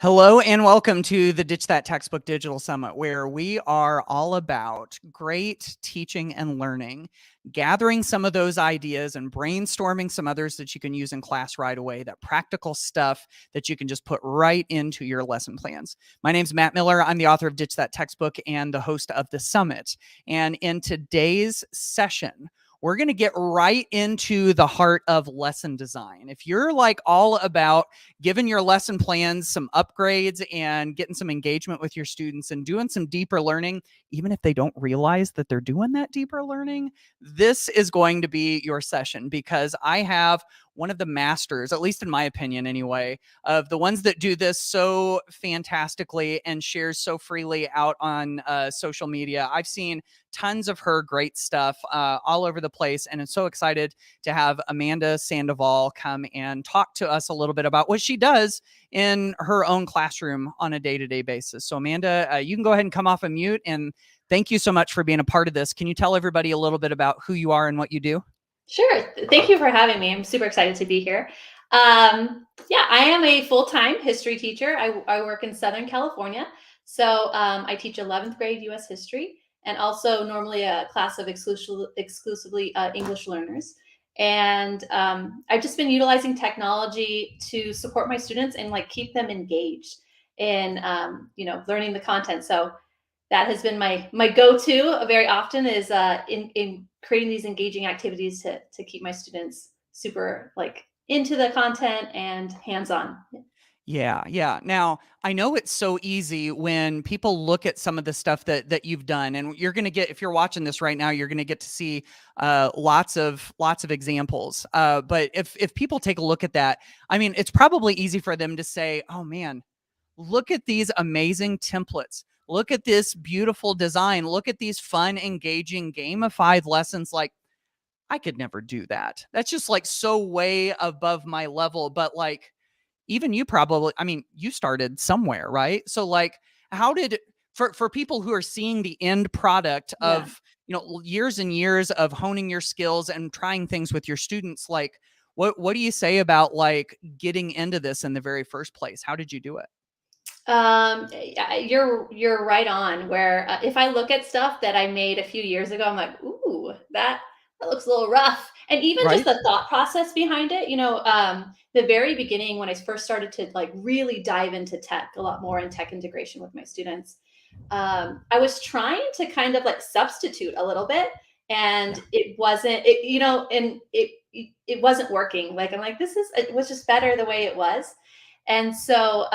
Hello and welcome to the Ditch That Textbook Digital Summit, where we are all about great teaching and learning, gathering some of those ideas and brainstorming some others that you can use in class right away, that practical stuff that you can just put right into your lesson plans. My name's Matt Miller. I'm the author of Ditch That Textbook and the host of the Summit. And in today's session, we're going to get right into the heart of lesson design. If you're like all about giving your lesson plans some upgrades and getting some engagement with your students and doing some deeper learning, even if they don't realize that they're doing that deeper learning, this is going to be your session because I have one of the masters, at least in my opinion anyway, of the ones that do this so fantastically and shares so freely out on social media. I've seen tons of her great stuff all over the place, and I'm so excited to have Amanda Sandoval come and talk to us a little bit about what she does in her own classroom on a day-to-day basis. So Amanda, you can go ahead and come off of mute, and thank you so much for being a part of this. Can you tell everybody a little bit about who you are and what you do? Sure. Thank you for having me. I'm super excited to be here. Yeah, I am a full-time history teacher. I work in Southern California. So I teach 11th grade US history and also normally a class of exclusively English learners. And I've just been utilizing technology to support my students and like keep them engaged in learning the content. So that has been my go-to very often is in creating these engaging activities to keep my students super like into the content and hands-on. Yeah. Now, I know it's so easy when people look at some of the stuff that you've done, and you're going to get, if you're watching this right now, you're going to get to see lots of examples. But if people take a look at that, I mean, it's probably easy for them to say, "Oh man, look at these amazing templates. Look at this beautiful design. Look at these fun, engaging, gamified lessons." Like, I could never do that. That's just like so way above my level. But like, even you probably, I mean, you started somewhere, right? So like, how did, for people who are seeing the end product Yeah. of, years and years of honing your skills and trying things with your students, like what do you say about like getting into this in the very first place? How did you do it? Yeah, you're right on. Where if I look at stuff that I made a few years ago, I'm like, ooh, that looks a little rough. And even just Right? the thought process behind it, the very beginning when I first started to like really dive into tech a lot more and tech integration with my students, I was trying to kind of like substitute a little bit, Yeah. and it wasn't, and it wasn't working. Like I'm like, it was just better the way it was. And so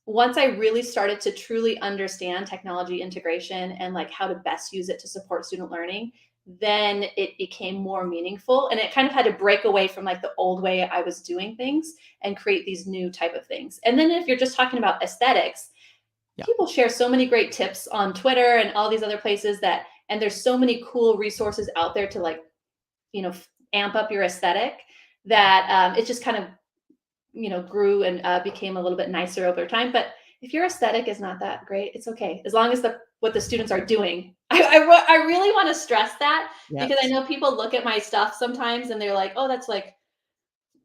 once I really started to truly understand technology integration and like how to best use it to support student learning, then it became more meaningful, and it kind of had to break away from like the old way I was doing things and create these new type of things. And then if you're just talking about aesthetics, Yeah. people share so many great tips on Twitter and all these other places and there's so many cool resources out there to like, amp up your aesthetic that it just kind of, grew and became a little bit nicer over time. But if your aesthetic is not that great, it's okay. As long as what the students are doing. I really want to stress that because I Yes. know people look at my stuff sometimes and they're like, oh, that's like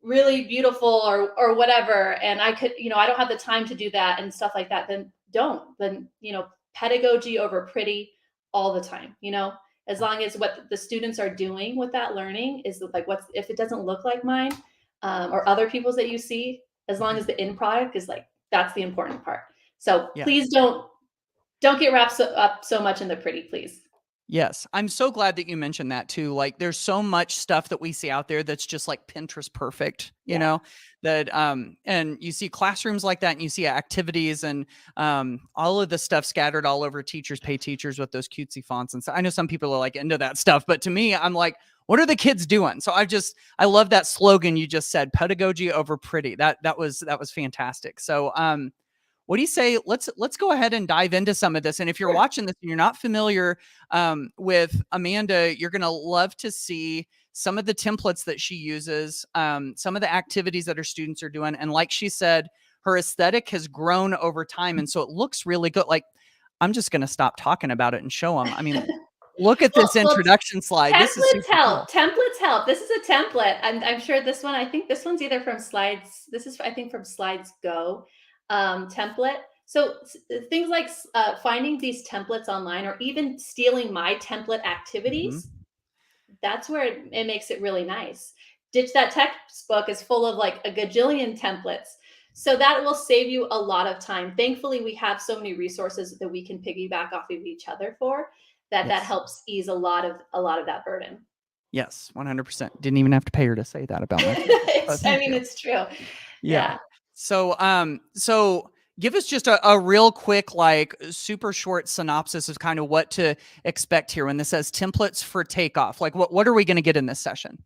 really beautiful or whatever, and I could, I don't have the time to do that and stuff like that, then don't. Then, pedagogy over pretty all the time, as Yeah. long as what the students are doing with that learning is like, what's, if it doesn't look like mine, or other people's that you see, as long Mhm. as the end product is like, that's the important part. So Yeah. please don't get wrapped up so much in the pretty, please. Yes, I'm so glad that you mentioned that too. Like, there's so much stuff that we see out there that's just like Pinterest perfect, Yeah. that and you see classrooms like that, and you see activities and all of the stuff scattered all over teachers pay teachers with those cutesy fonts. And so I know some people are like into that stuff, but to me, I'm like, what are the kids doing? So I love that slogan you just said, pedagogy over pretty. That was fantastic. So what do you say? Let's go ahead and dive into some of this. And if you're Sure. watching this and you're not familiar with Amanda, you're going to love to see some of the templates that she uses, some of the activities that her students are doing. And like she said, her aesthetic has grown over time. And so it looks really good. Like, I'm just going to stop talking about it and show them. I mean, look at this Well, introduction slide. This is templates super help. cool. Templates help. This is a template. I'm sure this one, I think this one's either from Slides. This is, I think, from Slides Go. template. So things like finding these templates online, or even stealing my template Hmm. activities, that's where it makes it really nice. Ditch That Textbook is full of like a gajillion templates. So that will save you a lot of time. Thankfully, we have so many resources that we can piggyback off of each other for, that Yes. helps ease a lot of that burden. Yes, 100%. Didn't even have to pay her to say that about my template. But I thank mean, you. it's true. Yeah. Yeah. So give us just a real quick, like super short synopsis of kind of what to expect here when this says templates for takeoff. Like what are we going to get in this session?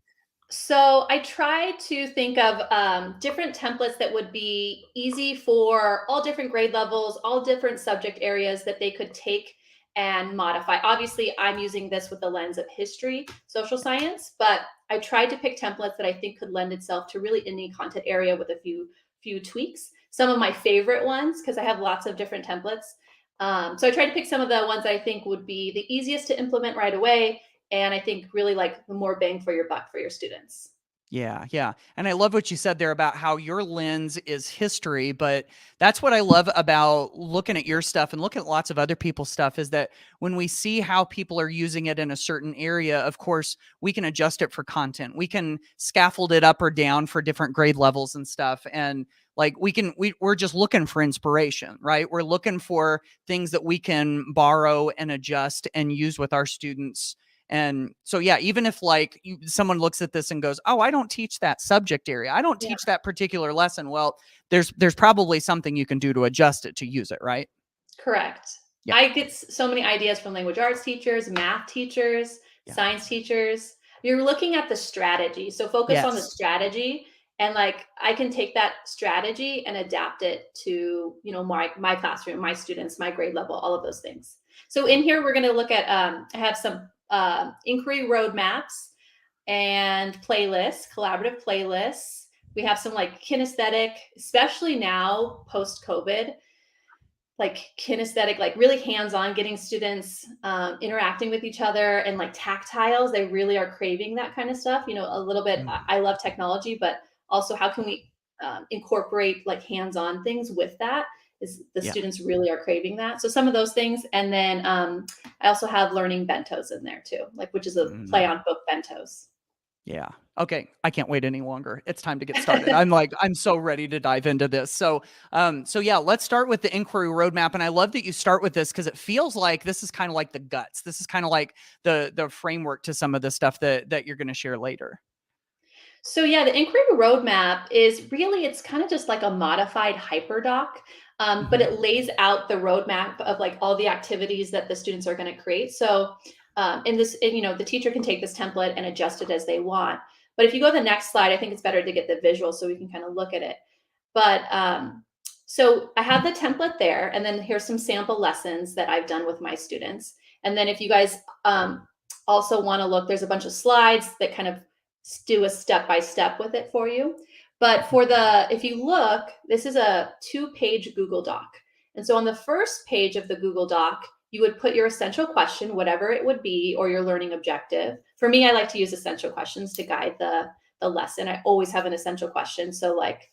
So I try to think of different templates that would be easy for all different grade levels, all different subject areas that they could take and modify. Obviously, I'm using this with the lens of history, social science, but I tried to pick templates that I think could lend itself to really any content area with a few tweaks. Some of my favorite ones, because I have lots of different templates. So I tried to pick some of the ones that I think would be the easiest to implement right away, and I think really like the more bang for your buck for your students. Yeah, yeah. And I love what you said there about how your lens is history, but that's what I love about looking at your stuff and looking at lots of other people's stuff is that when we see how people are using it in a certain area, of course, we can adjust it for content. We can scaffold it up or down for different grade levels and stuff. And like we're just looking for inspiration, right? We're looking for things that we can borrow and adjust and use with our students. And so, yeah, even if like someone looks at this and goes, "Oh, I don't teach that subject area. I don't Yeah, teach that particular lesson." Well, there's probably something you can do to adjust it to use it, right? correct. Yeah. I get so many ideas from language arts teachers, math teachers, Yeah. science teachers. You're looking at the strategy. So focus on the Yes. strategy, and like I can take that strategy and adapt it to, my classroom, my students, my grade level, all of those things. So in here we're going to look at I have some inquiry roadmaps and playlists, collaborative playlists. We have some like kinesthetic, especially now post COVID, like kinesthetic, like really hands on, getting students interacting with each other, and like tactiles. They really are craving that kind of stuff. A little bit. Mhm. I love technology, but also how can we incorporate like hands on things with that? Is the Yeah. students really are craving that? So some of those things, and then I also have learning bentos in there too, like which is a play Mm. on book bentos. Yeah. Okay. I can't wait any longer. It's time to get started. I'm so ready to dive into this. So yeah, let's start with the inquiry roadmap. And I love that you start with this because it feels like this is kind of like the guts. This is kind of like the framework to some of the stuff that you're going to share later. So yeah, the inquiry roadmap is really, it's kind of just like a modified hyperdoc, but Mhm. it lays out the roadmap of like all the activities that the students are going to create. So in this, the teacher can take this template and adjust it as they want. But if you go to the next slide, I think it's better to get the visual so we can kind of look at it. But so I have the template there, and then here's some sample lessons that I've done with my students. And then if you guys also want to look, there's a bunch of slides that kind of do a step by step with it for you. But Mhm. if you look, this is a 2-page Google Doc. And so on the first page of the Google Doc, you would put your essential question, whatever it would be, or your learning objective. For me, I like to use essential questions to guide the lesson. I always have an essential question. So like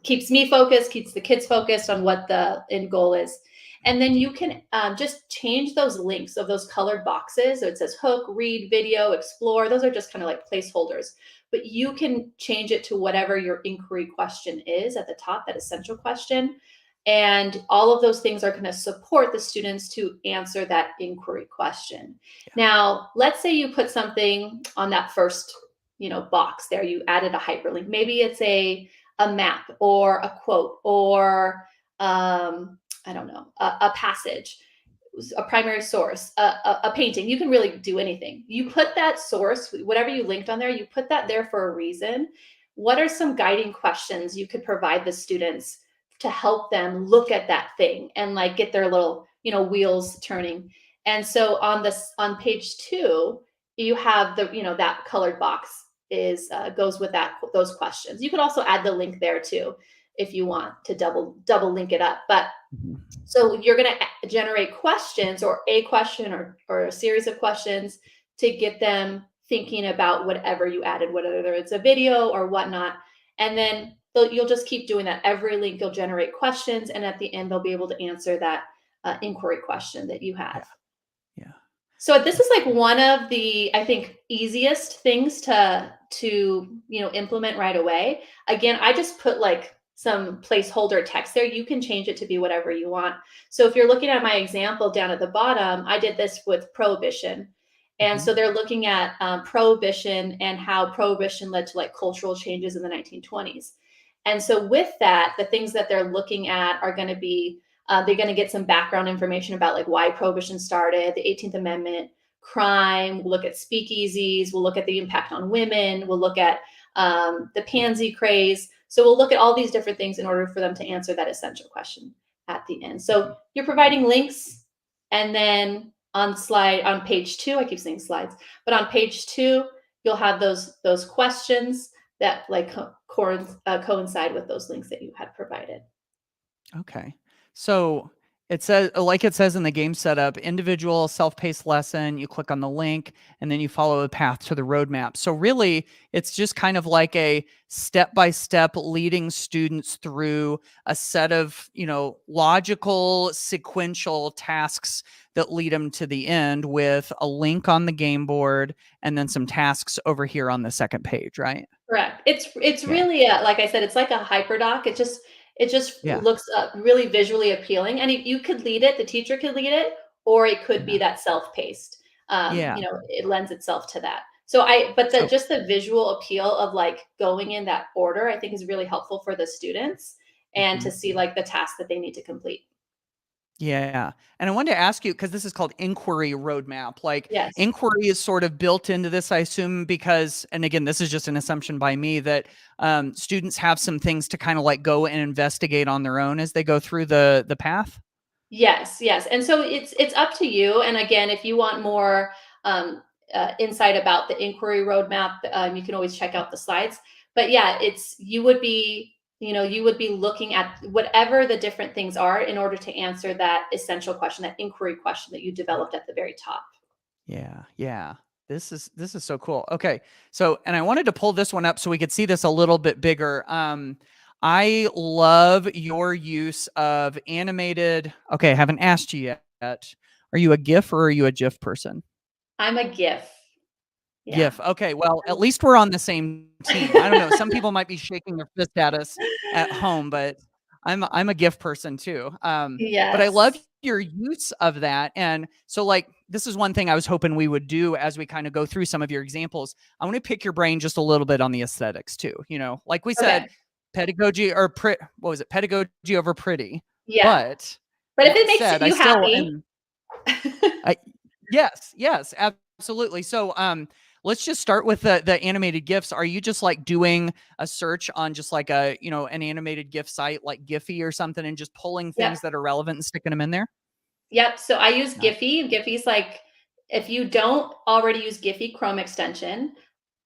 keeps me focused, keeps the kids focused on what the end goal is. And then you can just change those links of those colored boxes. So it says hook, read, video, explore. Those are just kind of like placeholders. But you can change it to whatever your inquiry question is at the top, that essential question. And all of those things are going to support the students to answer that inquiry question. Yeah. Now, let's say you put something on that first, box there. You added a hyperlink. Maybe it's a map or a quote or I don't know, a passage, a primary source, a painting. You can really do anything. You put that source, whatever you linked on there, you put that there for a reason. What are some guiding questions you could provide the students to help them look at that thing and like get their little, wheels turning? And so on page 2, you have that colored box is goes with those questions. You could also add the link there too if you want to double link it up. But Mhm. so you're going to generate questions, or a question, or a series of questions to get them thinking about whatever you added, whether it's a video or whatnot. And then you'll just keep doing that. Every link you'll generate questions, and at the end they'll be able to answer that inquiry question that you Yeah. have. Yeah. So this is That's like cool. one of the, I think, easiest things to implement right away. Again, I just put like some placeholder text there. You can change it to be whatever you want. So if you're looking at my example down at the bottom, I did this with prohibition. And Hmm. so they're looking at prohibition and how prohibition led to like cultural changes in the 1920s. And so with that, the things that they're looking at are going to be they're going to get some background information about like why prohibition started, the 18th Amendment, crime. We'll look at speakeasies. We'll look at the impact on women. We'll look at the pansy craze. So we'll look at all these different things in order for them to answer that essential question at the end. So Hmm. you're providing links, and then on page 2, I keep saying slides, but on page 2, you'll have those questions that like coincide with those links that you had provided. Okay. So it says, like it says in the game setup, individual self-paced lesson, you click on the link and then you follow the path to the roadmap. So really it's just kind of like a step-by-step leading students through a set of, logical sequential tasks that lead them to the end with a link on the game board and then some tasks over here on the second page, right? Correct. It's Yeah. really like I said, it's like a hyperdoc. It just Yeah. looks really visually appealing, and you could lead it. The teacher could lead it, or it could be Yeah. that self-paced. Yeah. It lends itself to that. But So, the visual appeal of like going in that order, I think is really helpful for the students and to mhm. see like the tasks that they need to complete. Yeah. And I wanted to ask you, because this is called inquiry roadmap. Like Yes. inquiry is sort of built into this, I assume, because, and again, this is just an assumption by me that students have some things to kind of like go and investigate on their own as they go through the path. Yes, yes. And so it's up to you. And again, if you want more insight about the inquiry roadmap, you can always check out the slides. But yeah, you would be looking at whatever the different things are in order to answer that essential question, that inquiry question that you developed at the very top. Yeah, yeah. This is so cool. Okay. So, and I wanted to pull this one up so we could see this a little bit bigger. I love your use of animated. Okay, I haven't asked you yet. Are you a GIF or are you a GIF person? I'm a GIF. Yeah. GIF. Okay, well, at least we're on the same team. I don't know. Some people might be shaking their fist at us at home, but I'm a GIF person too. But I love Yes. your use of that. And so like this is one thing I was hoping we would do as we kind of go through some of your examples. I want to pick your brain just a little bit on the aesthetics too. Like we said, Okay. pedagogy or what was it? Pedagogy over pretty. Yeah. But But if it that makes said, I you still happy, am yes, yes, absolutely. So, let's just start with the animated GIFs. Are you just like doing a search on just like an animated GIF site like Giphy or something and just pulling yeah. things that are relevant and sticking them in there? Yep. So I use Nice. Giphy. Giphy's like, if you don't already use Giphy Chrome extension,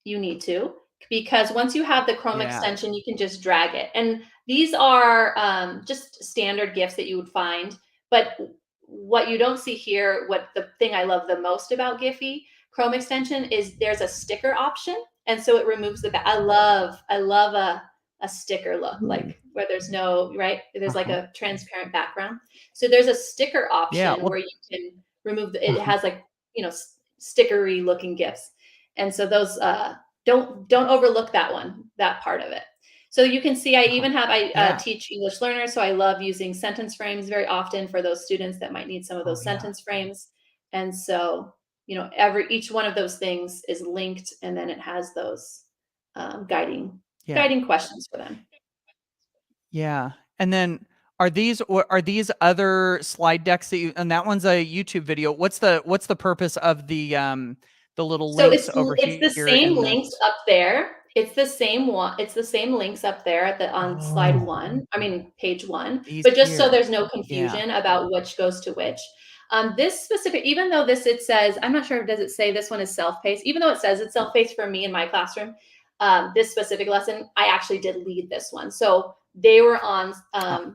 you need to, because once you have the Chrome Yeah. extension, you can just drag it. And these are just standard GIFs that you would find. But what you don't see here, what the thing I love the most about Giphy Chrome extension is there's a sticker option. And so it removes the back. I love a sticker look, like where there's no, right? There's like Uh-huh. a transparent background. So there's a sticker Yeah. option Well, where you can remove it uh-huh. has like, stickery looking GIFs. And so those don't overlook that part of it. So you can see I Uh-huh. even have I Yeah. teach English learners, so I love using sentence frames very often for those students that might need some of Oh, those yeah. sentence frames. And so every each one of those things is linked, and then it has those guiding Yeah. guiding questions for them. Yeah. And then are these other slide decks that you and that one's a YouTube video. What's the purpose of the little So links over it's the here same in links this? up there. It's the same one. It's the same links up there on slide Oh, 1. I mean, page 1. these But just so here. there's no Yeah. confusion about which goes to which. This specific, even though it says, I'm not sure, does it say this one is self-paced? Even though it says it's self-paced for me in my classroom, this specific lesson, I actually did lead this one. So they were on Ah.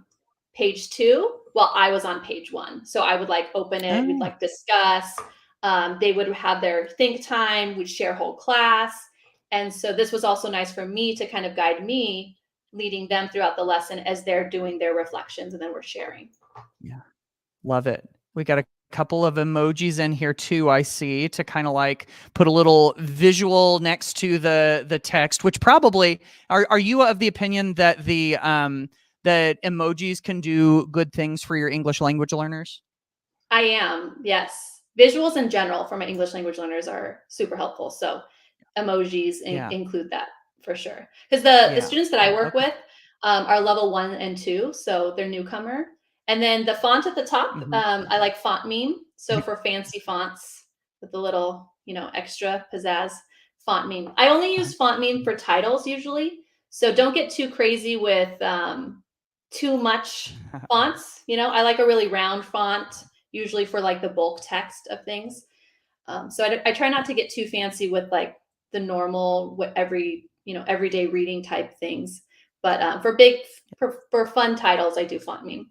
page 2 while I was on page 1. So I would like open it, we'd Oh, like discuss. They would have their think time, we'd share whole class. And so this was also nice for me to kind of guide me leading them throughout the lesson as they're doing their reflections, and then we're sharing. Yeah. Love it. We got a couple of emojis in here too, I see, to kind of like put a little visual next to the text, which probably are you of the opinion that that emojis can do good things for your English language learners? I am, yes. Visuals in general for my English language learners are super helpful. So emojis Yeah. include that for sure. Because the Yeah. students that I work Okay. with are level 1 and 2, so they're newcomer. And then the font at the top, Mhm. I like font meme. So for fancy fonts with the little, extra pizzazz, font meme. I only use font meme for titles usually. So don't get too crazy with too much fonts. I like a really round font, usually for like the bulk text of things. So I try not to get too fancy with like the normal, everyday reading type things. But for fun titles, I do font meme.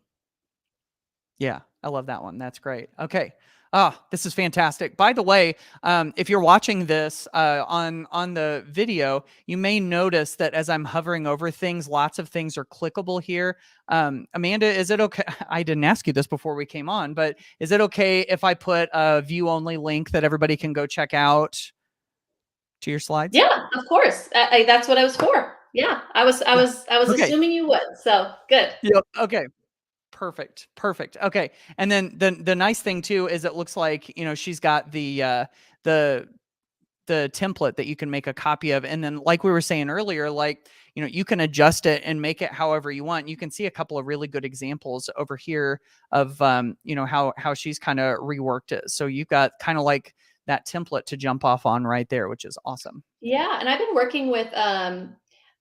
Yeah, I love that one. That's great. Okay. Ah, this is fantastic. By the way, if you're watching this on the video, you may notice that as I'm hovering over things, lots of things are clickable here. Amanda, is it okay? I didn't ask you this before we came on, but is it okay if I put a view only link that everybody can go check out to your slides? Yeah, of course. That's what I was for. Yeah, Yeah. I was Okay. assuming you would. So good. Yep. Okay. Perfect. Perfect. Okay. And then the nice thing too is it looks like, she's got the the template that you can make a copy of. And then like we were saying earlier, like, you can adjust it and make it however you want. You can see a couple of really good examples over here of how she's kind of reworked it. So you've got kind of like that template to jump off on right there, which is awesome. Yeah, and I've been working with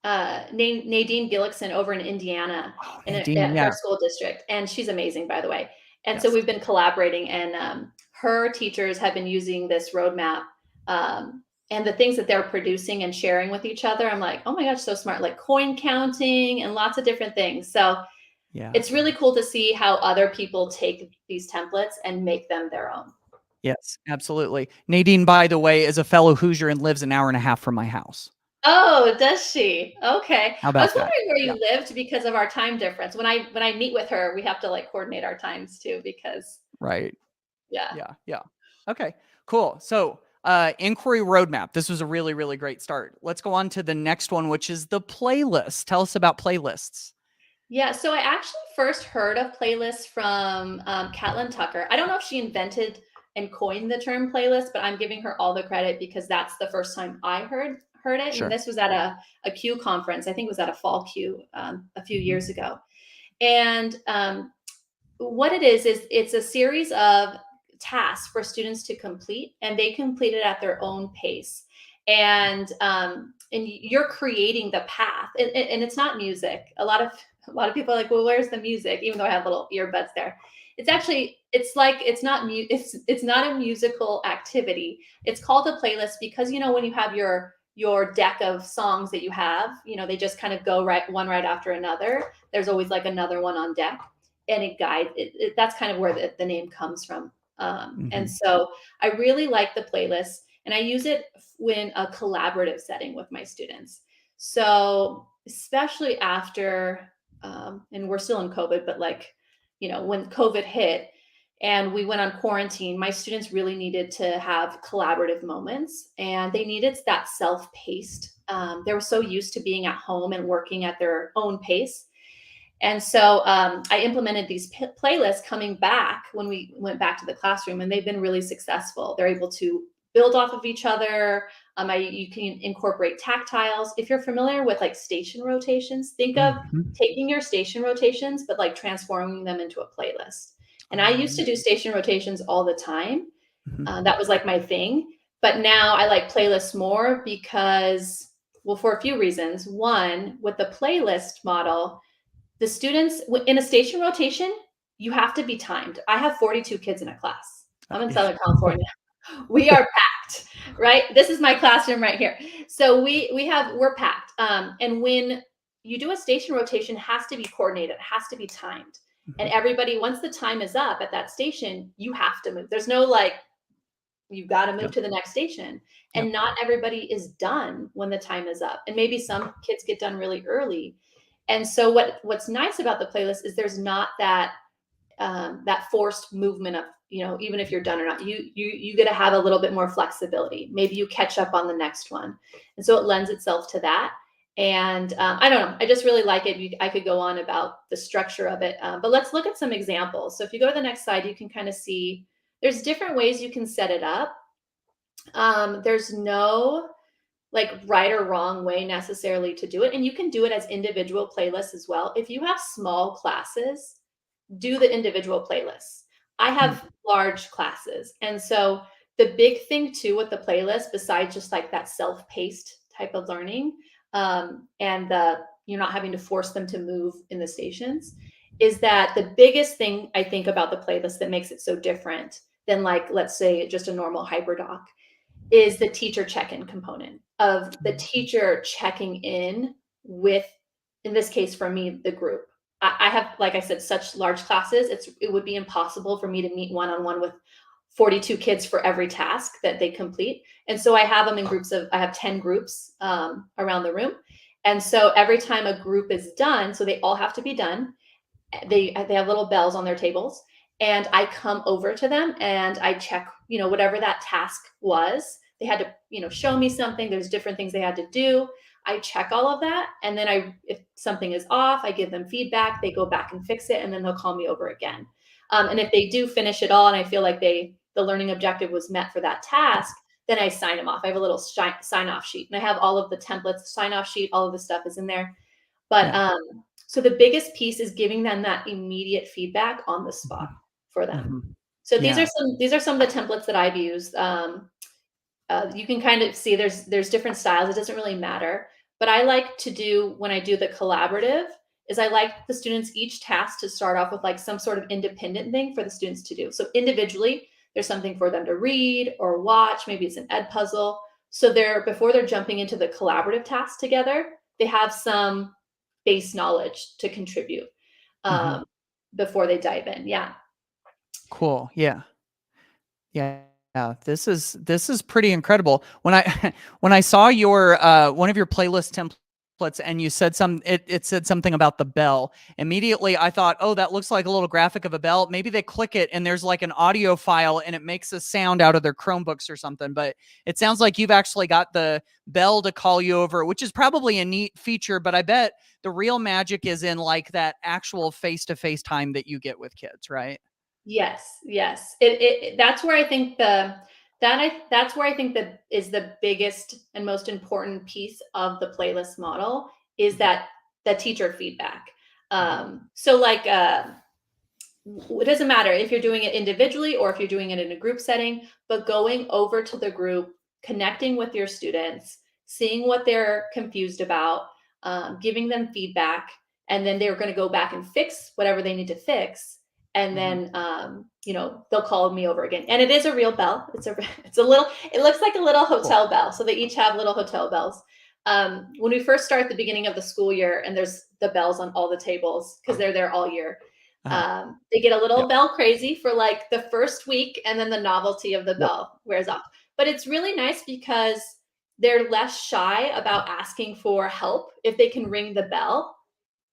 Nadine Gillickson over in Indiana Oh, at Nadine. her Yeah. school district, and she's amazing, by the way. And so Yes. we've been collaborating, and her teachers have been using this roadmap, and the things that they're producing and sharing with each other. I'm like, oh my gosh, so smart! Like coin counting and lots of different things. So Yeah. it's really cool to see how other people take these templates and make them their own. Yes, absolutely. Nadine, by the way, is a fellow Hoosier and lives an hour and a half from my house. Oh, does she? Okay. How I was about that? wondering where Yeah. you lived because of our time difference. When I meet with her, we have to like coordinate our times too because Right. yeah. Yeah. Yeah. Okay. Cool. So, inquiry roadmap. This was a really, really great start. Let's go on to the next one, which is the playlist. Tell us about playlists. Yeah, so I actually first heard of playlists from Catelyn Tucker. I don't know if she invented and coined the term playlist, but I'm giving her all the credit because that's the first time I heard it. And Sure. this was at a Q conference. I think it was at a fall Q a few Mhm. years ago. And what it is it's a series of tasks for students to complete, and they complete it at their own pace. And you're creating the path, and it's not music. A lot of people are like, well, where's the music? Even though I have little earbuds there, it's actually it's not a musical activity. It's called a playlist because when you have your deck of songs that you have, they just kind of go right after another. There's always like another one on deck, and it guides that's kind of where the name comes from. And Mhm. so I really like the playlist, and I use it in a collaborative setting with my students. So especially after and we're still in COVID, but like when COVID hit and we went on quarantine, my students really needed to have collaborative moments, and they needed that self-paced. They were so used to being at home and working at their own pace. And so I implemented these playlists coming back when we went back to the classroom, and they've been really successful. They're able to build off of each other. You can incorporate tactiles. If you're familiar with like station rotations, think of Mhm. taking your station rotations, but like transforming them into a playlist. And I Oh, used to yeah. do station rotations all the time. Mhm. That was like my thing. But now I like playlists more because, well, for a few reasons. One, with the playlist model, the students in a station rotation, you have to be timed. I have 42 kids in a class. I'm in Yeah. Southern California. We are packed, right? This is my classroom right here. So we're packed. And when you do a station rotation, it has to be coordinated, it has to be timed. And Mhm. everybody, once the time is up at that station, you have to move. There's no like, you've got to move Yep. to the next station. Yep. And not everybody is done when the time is up. And maybe some kids get done really early. And so what's nice about the playlist is there's not that forced movement of, even if you're done or not, you get to have a little bit more flexibility. Maybe you catch up on the next one. And so it lends itself to that. And I don't know, I just really like it. I could go on about the structure of it, but let's look at some examples. So if you go to the next slide, you can kind of see there's different ways you can set it up. There's no like right or wrong way necessarily to do it. And you can do it as individual playlists as well. If you have small classes, do the individual playlists. I have large classes. And so the big thing too with the playlist, besides just like that self-paced type of learning, and you're not having to force them to move in the stations, is that the biggest thing I think about the playlist that makes it so different than, like, let's say just a normal hyperdoc, is the teacher check-in component of the teacher checking in with, in this case for me, the group. I have, like I said, such large classes. It would be impossible for me to meet one-on-one with 42 kids for every task that they complete. And so I have them in groups of, I have 10 groups around the room. And so every time a group is done, so they all have to be done, they have little bells on their tables, and I come over to them and I check, whatever that task was. They had to, show me something. There's different things they had to do. I check all of that. And then if something is off, I give them feedback. They go back and fix it, and then they'll call me over again. And if they do finish it all and I feel like the learning objective was met for that task, then I sign them off. I have a little sign off sheet, and I have all of the templates, sign off sheet, all of the stuff is in there. But so the biggest piece is giving them that immediate feedback on the spot for them. So these are some of the templates that I've used. You can kind of see there's different styles. It doesn't really matter. But I like to do, when I do the collaborative, is I like the students each task to start off with like some sort of independent thing for the students to do. So individually, there's something for them to read or watch. Maybe it's an ed puzzle. So before they're jumping into the collaborative task together, they have some base knowledge to contribute before they dive in. Yeah. Cool. Yeah. Yeah. Yeah, this is pretty incredible. When I saw your one of your playlist templates and you said it said something about the bell, immediately I thought, oh, that looks like a little graphic of a bell. Maybe they click it and there's like an audio file and it makes a sound out of their Chromebooks or something. But it sounds like you've actually got the bell to call you over, which is probably a neat feature. But I bet the real magic is in like that actual face-to-face time that you get with kids, right? Yes. That's where I think that's where I think that is the biggest and most important piece of the playlist model, is that the teacher feedback. So like, it doesn't matter if you're doing it individually or if you're doing it in a group setting, but going over to the group, connecting with your students, seeing what they're confused about, giving them feedback, and then they're going to go back and fix whatever they need to fix. And then, they'll call me over again. And it is a real bell. It looks like a little hotel bell. So they each have little hotel bells. When we first start at the beginning of the school year, and there's the bells on all the tables because they're there all year, they get a little bell crazy for like the first week, and then the novelty of the bell wears off. But it's really nice because they're less shy about asking for help if they can ring the bell,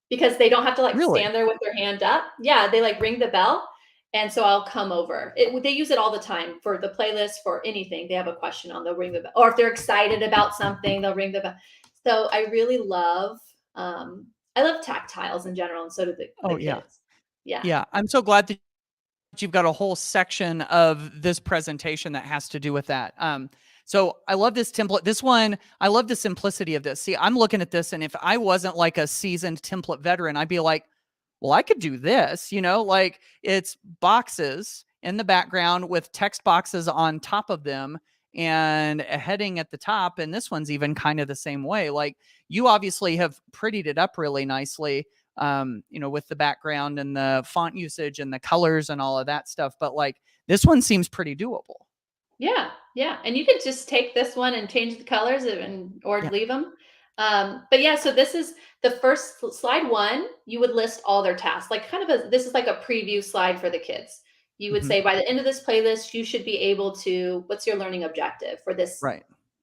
because they don't have to stand there with their hand up. Yeah, they like ring the bell. And so I'll come over. They use it all the time for the playlist, for anything. They have a question on, they'll ring the bell. Or if they're excited about something, they'll ring the bell. So I really love, I love tactiles in general, and so do the kids. Yeah. I'm so glad that you've got a whole section of this presentation that has to do with that. So I love this template. This one, I love the simplicity of this. See, I'm looking at this, and if I wasn't like a seasoned template veteran, I'd be like, well, I could do this, like it's boxes in the background with text boxes on top of them and a heading at the top. And this one's even kind of the same way. Like, you obviously have prettied it up really nicely, with the background and the font usage and the colors and all of that stuff. But like, this one seems pretty doable. Yeah. And you could just take this one and change the colors or leave them. But yeah, so this is the first slide one. You would list all their tasks, like this is like a preview slide for the kids. You would say, by the end of this playlist, you should be able to, what's your learning objective for this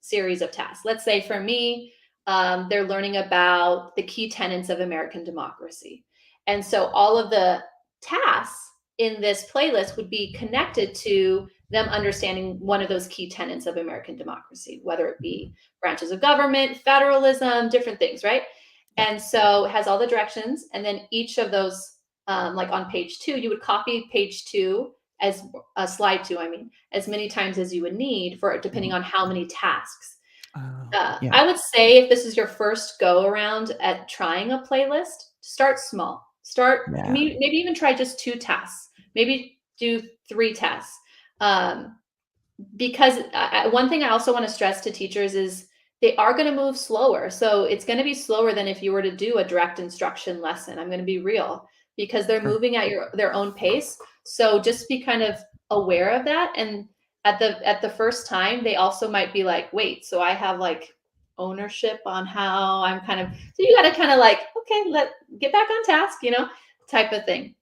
series of tasks? Let's say for me, they're learning about the key tenets of American democracy. And so all of the tasks in this playlist would be connected to them understanding one of those key tenets of American democracy, whether it be branches of government, federalism, different things, right? Yeah. And so it has all the directions. And then each of those, like on page 2, you would copy page 2 as slide 2, I mean, as many times as you would need for it, depending on how many tasks. Yeah. I would say if this is your first go around at trying a playlist, start small. Maybe even try just 2 tasks. Maybe do 3 tasks. Because one thing I also want to stress to teachers is they are going to move slower. So it's going to be slower than if you were to do a direct instruction lesson. I'm going to be real, because they're moving at their own pace. So just be kind of aware of that. And at the first time, they also might be like, wait, so I have like ownership on how I'm kind of, so you got to kind of like, okay, get back on task, type of thing.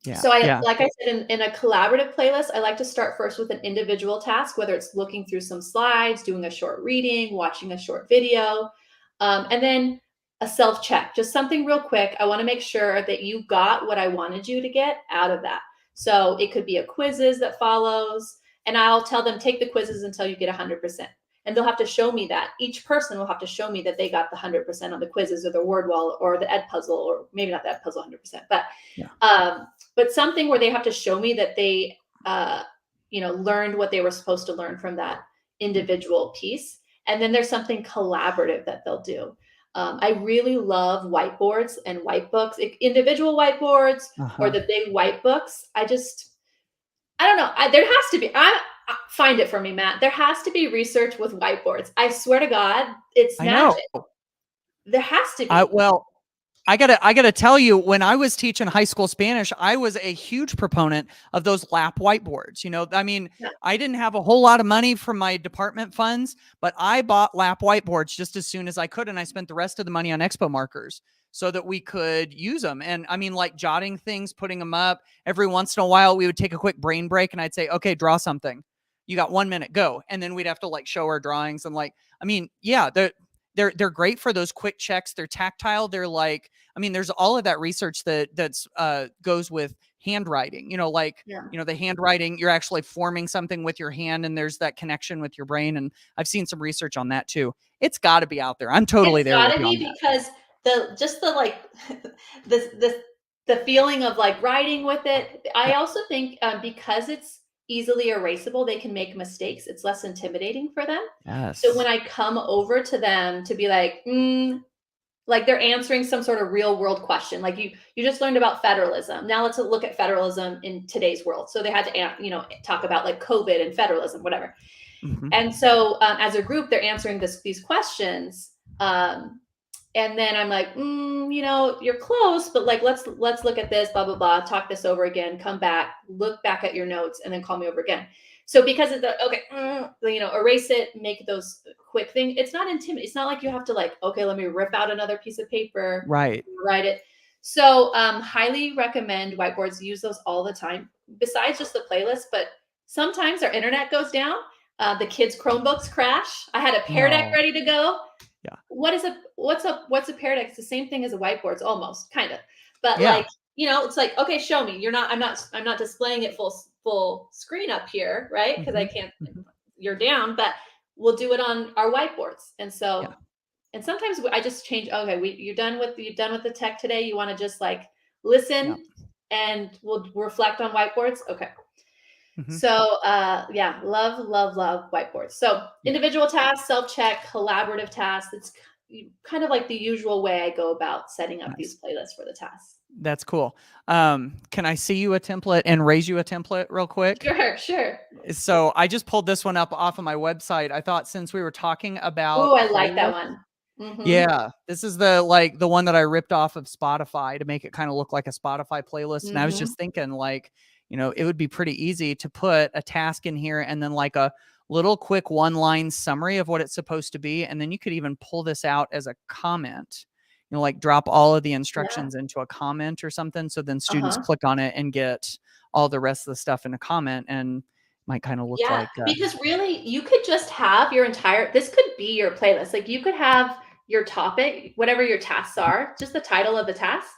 Yeah. So like I said, in a collaborative playlist, I like to start first with an individual task, whether it's looking through some slides, doing a short reading, watching a short video, and then a self-check, just something real quick. I want to make sure that you got what I wanted you to get out of that. So it could be a quizzes that follows, and I'll tell them, take the quizzes until you get 100%. And they'll have to show me that. Each person will have to show me that they got the 100% on the quizzes or the word wall or the ed puzzle, or maybe not the ed puzzle 100%, but something where they have to show me that they, learned what they were supposed to learn from that individual piece. And then there's something collaborative that they'll do. I really love whiteboards and white books, individual whiteboards or the big white books. I don't know. There has to be, find it for me, Matt. There has to be research with whiteboards. I swear to God, it's magic. There has to be. Well, I gotta tell you, when I was teaching high school Spanish, I was a huge proponent of those lap whiteboards. I mean, I didn't have a whole lot of money from my department funds, but I bought lap whiteboards just as soon as I could. And I spent the rest of the money on expo markers so that we could use them. And I mean, like jotting things, putting them up. Every once in a while, we would take a quick brain break and I'd say, okay, draw something. You got 1 minute, go. And then we'd have to like show our drawings. And like, I mean, yeah, they're great for those quick checks. They're tactile. They're like, I mean, there's all of that research that's goes with handwriting, the handwriting, you're actually forming something with your hand and there's that connection with your brain. And I've seen some research on that too. It's gotta be out there. I'm totally there. It's gotta be, because the feeling of like writing with it. I also think because it's easily erasable, they can make mistakes. It's less intimidating for them. Yes. So when I come over to them to be like they're answering some sort of real world question, like you just learned about federalism. Now let's look at federalism in today's world. So they had to talk about like COVID and federalism, whatever. And so as a group, they're answering these questions. And then I'm like, you're close, but like, let's look at this, blah, blah, blah, talk this over again, come back, look back at your notes, and then call me over again. So because of erase it, make those quick things. It's not intimidating. It's not like you have to like, okay, let me rip out another piece of paper, right, write it. So highly recommend whiteboards. Use those all the time, besides just the playlist. But sometimes our internet goes down. The kids' Chromebooks crash. I had a Pear Deck ready to go. Yeah. What's a Pear Deck? It's the same thing as a whiteboard. It's almost kind of, but like, it's like, okay, show me. I'm not displaying it full screen up here, right? Because I can't, you're down, but we'll do it on our whiteboards. And so, and sometimes I just change, okay, you're done with the tech today. You want to just like listen and we'll reflect on whiteboards. Okay. So love whiteboards. So individual tasks, self-check, collaborative tasks. It's kind of like the usual way I go about setting up these playlists for the tasks. That's cool. Can I see you a template and raise you a template real quick? Sure. So I just pulled this one up off of my website. I thought since we were talking about, I like that one. Yeah, this is the one that I ripped off of Spotify to make it kind of look like a Spotify playlist. And I was just thinking like, it would be pretty easy to put a task in here and then like a little quick 1-line summary of what it's supposed to be. And then you could even pull this out as a comment, like drop all of the instructions into a comment or something. So then students click on it and get all the rest of the stuff in a comment, and might kind of look like because really you could just have this could be your playlist. Like you could have your topic, whatever your tasks are, just the title of the task.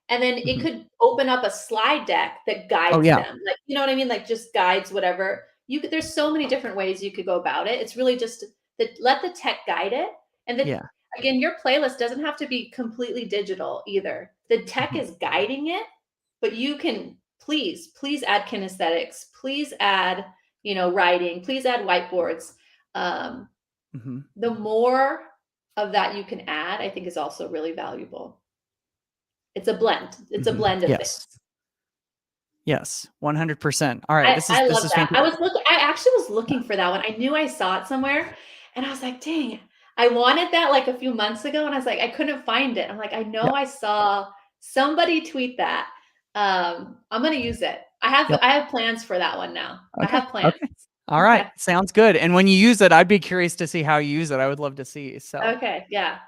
And then it could open up a slide deck that Oh, guides yeah. them. Like, you know what I mean? Like just guides whatever. You could, there's so many different ways you could go about it. It's really just let the tech guide it. And Yeah. again, your playlist doesn't have to be completely digital either. The tech is guiding it, but you can please add kinesthetics, please add, writing, please add whiteboards. The more of that you can add, I think is also really valuable. It's a blend. It's a blend of things. Yes, 100%. All right, this I love is that. fantastic. I actually was looking for that one. I knew I saw it somewhere, and I was like, dang, I wanted that like a few months ago, and I was like, I couldn't find it. I'm like, I know Yeah. I saw somebody tweet that. I'm gonna use it. I have plans for that one now. Okay. I have plans. Okay. All right. Sounds good. And when you use it, I'd be curious to see how you use it. I would love to see. So okay, yeah.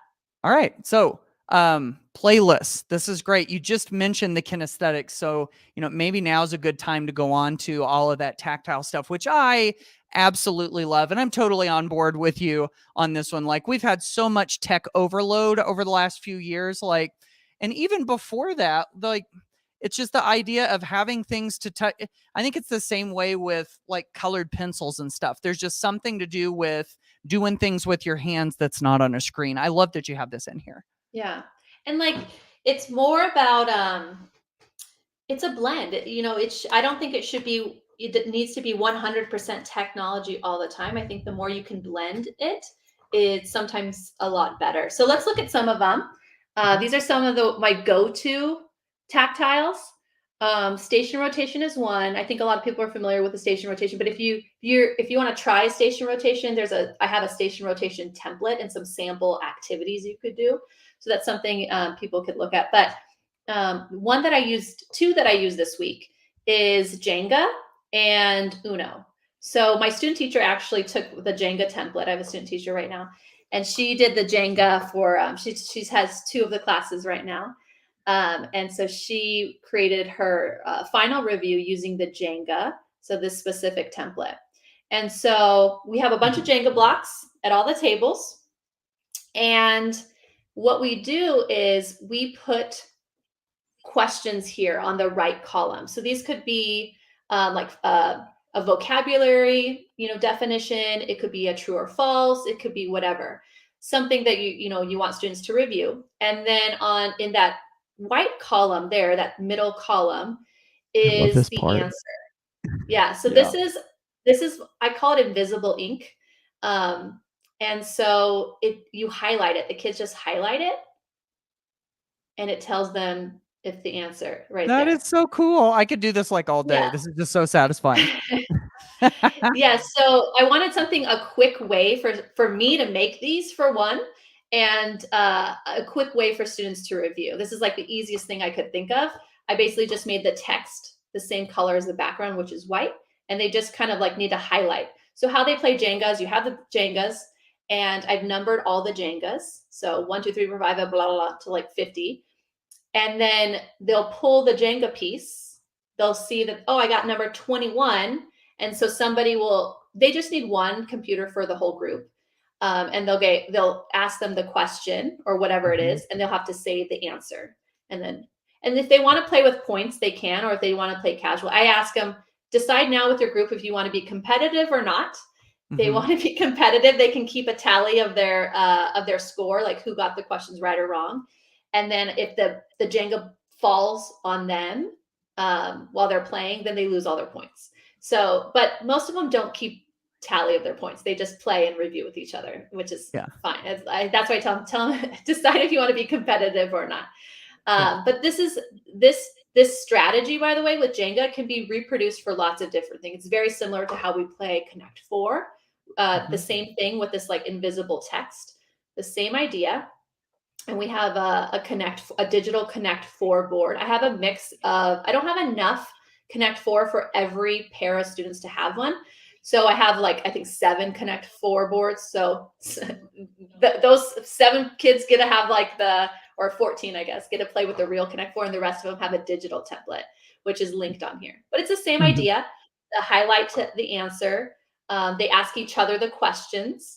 All right. So playlists. This is great. You just mentioned the kinesthetics. So, maybe now's a good time to go on to all of that tactile stuff, which I absolutely love. And I'm totally on board with you on this one. Like, we've had so much tech overload over the last few years. Like, and even before that, like, it's just the idea of having things to touch. I think it's the same way with like colored pencils and stuff. There's just something to do with doing things with your hands that's not on a screen. I love that you have this in here. Yeah. And like it's more about it's a blend. I don't think it needs to be 100% technology all the time. I think the more you can blend it, it's sometimes a lot better. So let's look at some of them. These are some of my go-to tactiles. Station rotation is one. I think a lot of people are familiar with the station rotation, but if you want to try station rotation, I have a station rotation template and some sample activities you could do. So that's something people could look at. But two that I used this week is Jenga and Uno. So my student teacher actually took the Jenga template. I have a student teacher right now, and she did the Jenga for she has two of the classes right now. And so she created her final review using the Jenga, so this specific template. And so we have a bunch of Jenga blocks at all the tables. And what we do is we put questions here on the right column. So these could be like a vocabulary, definition. It could be a true or false. It could be whatever, something that you want students to review. And then in that white column there, that middle column is the answer. Yeah. So Yeah. this is I call it invisible ink. And so you highlight it. The kids just highlight it, and it tells them if the answer right That there. is so cool. I could do this like all day. Yeah. This is just so satisfying. Yeah. So I wanted a quick way for me to make these for one, and a quick way for students to review. This is like the easiest thing I could think of. I basically just made the text the same color as the background, which is white, and they just kind of like need to highlight. So how they play Jengas, you have the Jengas, and I've numbered all the Jengas. So 1, 2, 3, 4, 5, blah, blah, blah, to like 50. And then they'll pull the Jenga piece. They'll see that, oh, I got number 21. And so they just need one computer for the whole group. And they'll ask them the question or whatever it is, and they'll have to say the answer. And if they want to play with points, they can, or if they want to play casual, I ask them, decide now with your group if you want to be competitive or not. They want to be competitive. They can keep a tally of their score, like who got the questions right or wrong. And then if the Jenga falls on them while they're playing, then they lose all their points. So, but most of them don't keep tally of their points. They just play and review with each other, which is fine. That's why I tell them decide if you want to be competitive or not. But this strategy, by the way, with Jenga can be reproduced for lots of different things. It's very similar to how we play Connect 4. The same thing with this like invisible text, the same idea. And we have a digital Connect 4 board. I have a mix of, I don't have enough Connect 4 for every pair of students to have one. So I have I think 7 Connect 4 boards. So those 7 kids get to have or 14, I guess, get to play with the real Connect 4, and the rest of them have a digital template, which is linked on here. But it's the same idea. The highlight to the answer. They ask each other the questions,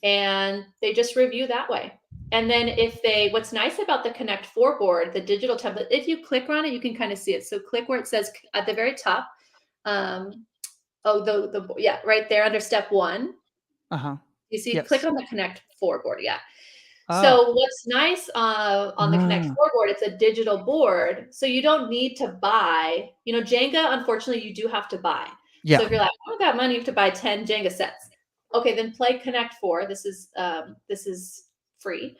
and they just review that way. And then what's nice about the Connect 4 board, the digital template, if you click on it, you can kind of see it. So click where it says at the very top. Yeah, right there under step 1. You see, click Yes. on the Connect 4 board. Yeah. Oh. So what's nice on the Connect 4 board, it's a digital board. So you don't need to buy, Jenga, unfortunately, you do have to buy. So if Yeah. you're like, I don't got money to buy 10 Jenga sets. Okay, then play Connect 4. This is free.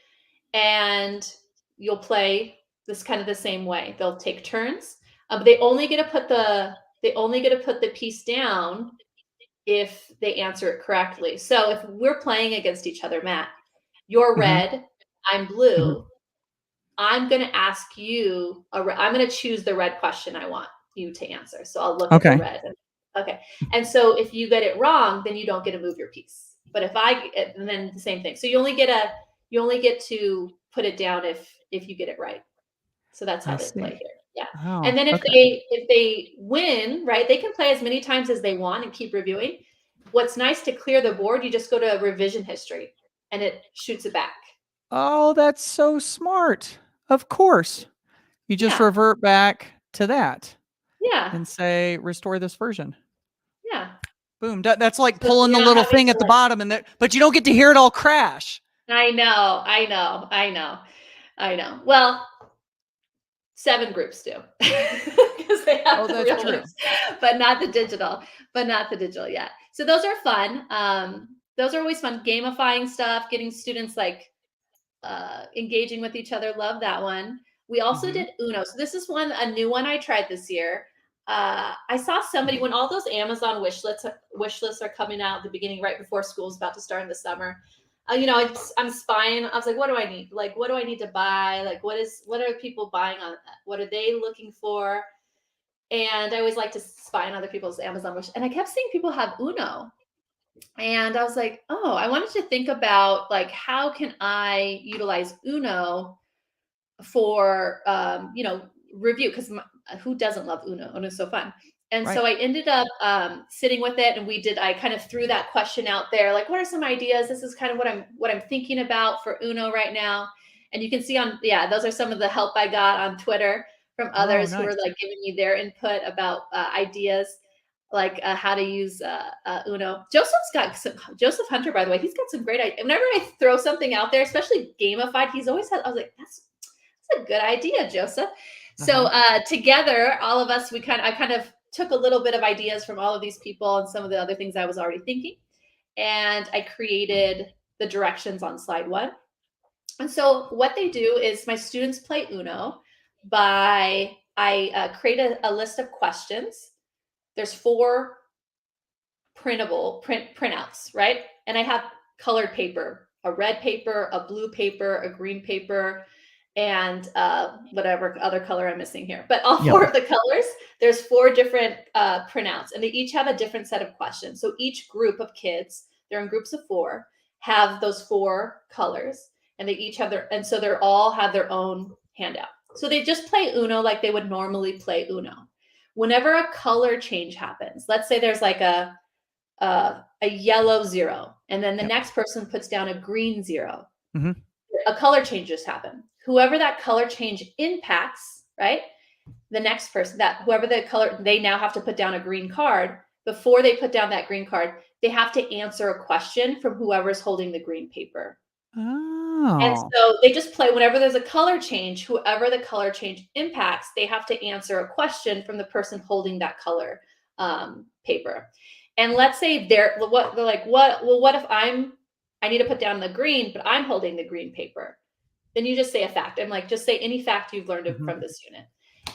And you'll play this kind of the same way. They'll take turns. But they only get to put the piece down if they answer it correctly. So if we're playing against each other, Matt, you're Mhm. red, I'm Mhm. blue. I'm going to ask you, I'm going to choose the red question I want you to answer. So I'll look at the Okay. red. Okay. And so if you get it wrong, then you don't get to move your piece. But and then the same thing. So you only get to put it down if you get it right. So that's how I they play see. here. Yeah. Oh, And then okay. if they win, right, they can play as many times as they want and keep reviewing. What's nice to clear the board, you just go to revision history and it shoots it back. Oh, that's so smart. Of course. You just Yeah. revert back to that Yeah. and say, restore this version. Yeah. Boom. That's like So pulling you're the not little having thing to at the bottom, but you don't get to hear it all crash. I know. Well, 7 groups do because they have Oh, the that's real true. ones, but not the digital yet. So those are fun. Those are always fun. Gamifying stuff, getting students like engaging with each other. Love that one. We also Mhm. did Uno. So this is a new one I tried this year. I saw somebody when all those Amazon wish lists are coming out at the beginning, right before school's about to start in the summer. I'm spying. I was like, what do I need? Like, what do I need to buy? Like, what are people buying on? What are they looking for? And I always like to spy on other people's Amazon wish. And I kept seeing people have Uno. And I was like, oh, I wanted to think about like how can I utilize Uno for review, because who doesn't love Uno? Uno is so fun. And Right. so I ended up sitting with it, and I kind of threw that question out there, like, what are some ideas? This is kind of what I'm thinking about for Uno right now. And you can see those are some of the help I got on Twitter from Oh, others who nice. were like giving me their input about ideas, like how to use Uno. Joseph Hunter, by the way, he's got some great ideas. Whenever I throw something out there, especially gamified, he's always had. I was like, that's a good idea, Joseph. So together, all of us, I kind of took a little bit of ideas from all of these people and some of the other things I was already thinking, and I created the directions on slide 1. And so what they do is my students play Uno by I create a list of questions. There's 4 printouts, right? And I have colored paper, a red paper, a blue paper, a green paper, and whatever other color I'm missing here. But all Yep. 4 of the colors, there's 4 different printouts, and they each have a different set of questions. So each group of kids, they're in groups of 4, have those 4 colors, and they each have and so they're all have their own handout. So they just play Uno like they would normally play Uno. Whenever a color change happens, let's say there's like a yellow 0, and then the Yep. next person puts down a green 0. Mhm. A color change just happened. Whoever that color change impacts, right? The next person, whoever the color, they now have to put down a green card. Before they put down that green card, they have to answer a question from whoever's holding the green paper. And Oh. so they just play whenever there's a color change, whoever the color change impacts, they have to answer a question from the person holding that color paper. And let's say they're like, what if I need to put down the green, but I'm holding the green paper. Then you just say a fact. I'm like, just say any fact you've learned Mhm. from this unit.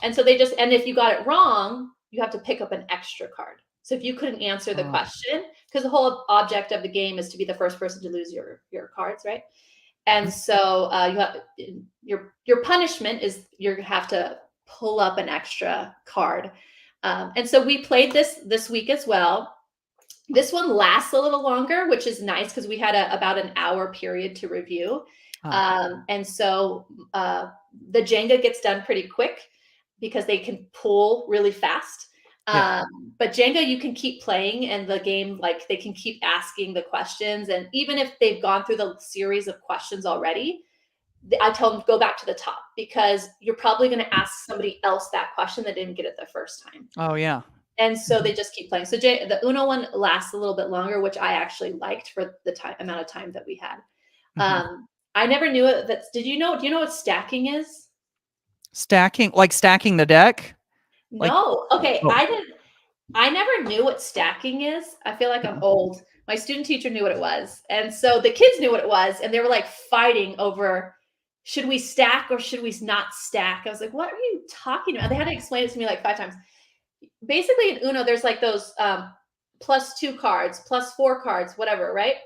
And so and if you got it wrong, you have to pick up an extra card. So if you couldn't answer the Oh. question, because the whole object of the game is to be the first person to lose your cards, right? And Mhm. so you have your punishment is you have to pull up an extra card. And so we played this week as well. This one lasts a little longer, which is nice because we had about an hour period to review. And so the Jenga gets done pretty quick because they can pull really fast. Yeah. But Jenga, you can keep playing, and the game, like they can keep asking the questions. And even if they've gone through the series of questions already, I tell them to go back to the top, because you're probably going to ask somebody else that question that didn't get it the first time. Oh yeah. And so they just keep playing. So the Uno one lasts a little bit longer, which I actually liked for the amount of time that we had. I never knew it. Do you know what stacking is? Stacking, like stacking the deck? Like, No. Okay. oh. I never knew what stacking is. I feel like I'm old. My student teacher knew what it was. And so the kids knew what it was. And they were like fighting over, should we stack or should we not stack? I was like, what are you talking about? They had to explain it to me like 5 times. Basically in Uno, there's like those +2 cards, +4 cards, whatever, right?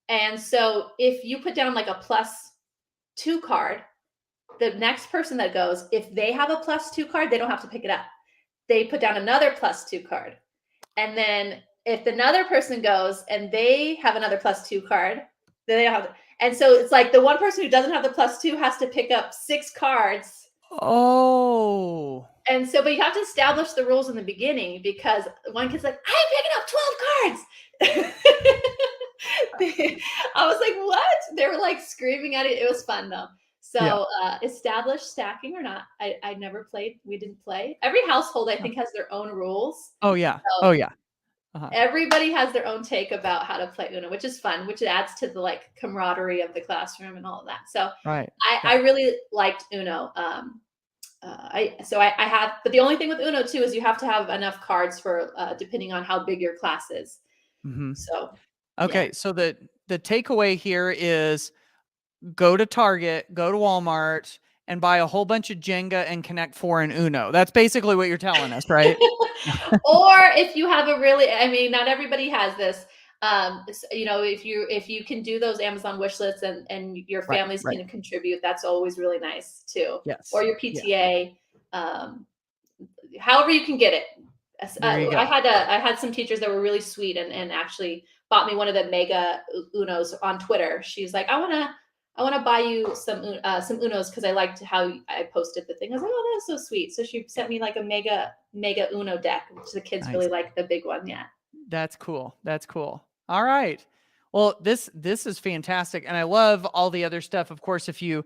And so if you put down like a +2 card, the next person that goes, if they have a +2 card, they don't have to pick it up. They put down another +2 card. And then if another person goes and they have another +2 card, then they don't have to. And so it's like the one person who doesn't have the +2 has to pick up 6 cards. Oh. And so, but you have to establish the rules in the beginning, because one kid's like, I'm picking up 12 cards. I was like, what? They were like screaming at it. It was fun though. So establish stacking or not. I never played. We didn't play. Every household, I think, has their own rules. Oh yeah. So oh yeah. everybody has their own take about how to play Uno, which is fun, which adds to the like camaraderie of the classroom and all of that. So I really liked Uno. I have, but the only thing with Uno too is you have to have enough cards for depending on how big your class is. So okay, so the takeaway here is go to Target, go to Walmart, and buy a whole bunch of Jenga and Connect 4 and Uno. That's basically what you're telling us, right? Or if you have a really, I mean, not everybody has this. You know, if you can do those Amazon wish lists and your families can contribute, that's always really nice too. Yes. Or your PTA, however you can get it. I had some teachers that were really sweet and actually bought me one of the mega Unos on Twitter. She's like, I want to buy you some Unos because I liked how I posted the thing. I was like, oh, that's so sweet. So she sent me like a mega Uno deck, which the kids really like the big one. Yeah. That's cool. That's cool. All right. Well, this is fantastic. And I love all the other stuff. Of course, if you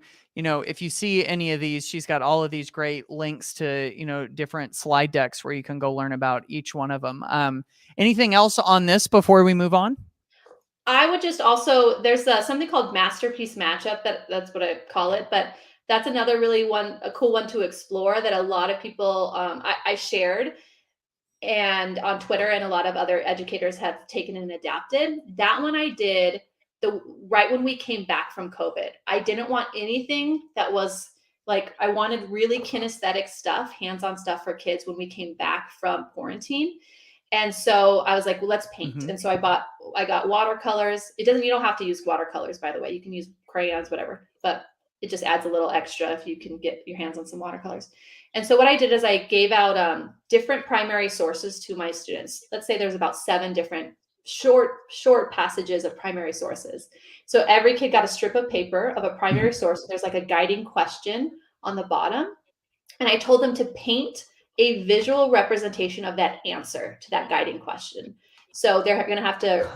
see any of these, she's got all of these great links to, different slide decks where you can go learn about each one of them. Anything else on this before we move on? I would just also, there's something called Masterpiece Matchup. That's what I call it. But that's another really a cool one to explore that a lot of people, I shared and on Twitter, and a lot of other educators have taken and adapted. That one I did right when we came back from COVID. I didn't want anything that was like, I wanted really kinesthetic stuff, hands-on stuff for kids when we came back from quarantine. And so I was like, well, let's paint. And so I got watercolors. You don't have to use watercolors, by the way. You can use crayons, whatever, but it just adds a little extra if you can get your hands on some watercolors. And so what I did is I gave out different primary sources to my students. Let's say there's about 7 different short passages of primary sources. So every kid got a strip of paper of a primary source. There's like a guiding question on the bottom. And I told them to paint a visual representation of that answer to that guiding question. So they're going to have to